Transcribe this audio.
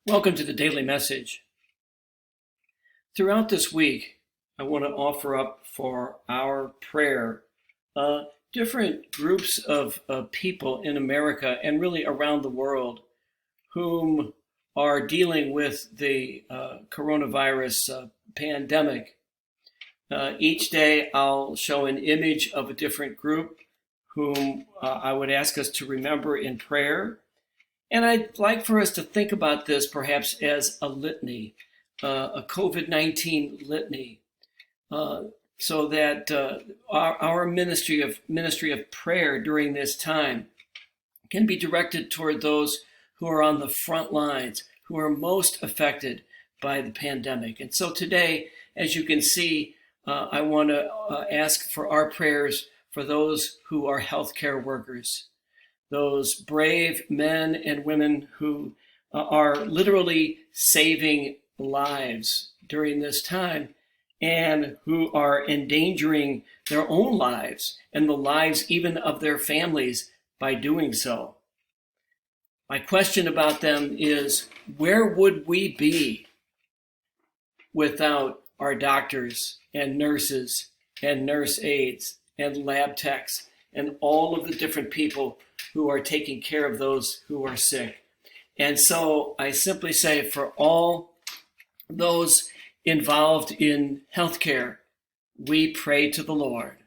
Welcome to the Daily Message. Throughout this week, I want to offer up for our prayer different groups of people in America and really around the world whom are dealing with the coronavirus pandemic. Each day, I'll show an image of a different group whom I would ask us to remember in prayer. And I'd like for us to think about this perhaps as a litany, a COVID-19 litany, so that our ministry of prayer during this time can be directed toward those who are on the front lines, who are most affected by the pandemic. And so today, as you can see, I want to ask for our prayers for those who are healthcare workers, those brave men and women who are literally saving lives during this time and who are endangering their own lives and the lives even of their families by doing so. My question about them is, where would we be without our doctors and nurses and nurse aides and lab techs and all of the different people who are taking care of those who are sick? And so I simply say, for all those involved in healthcare, we pray to the Lord.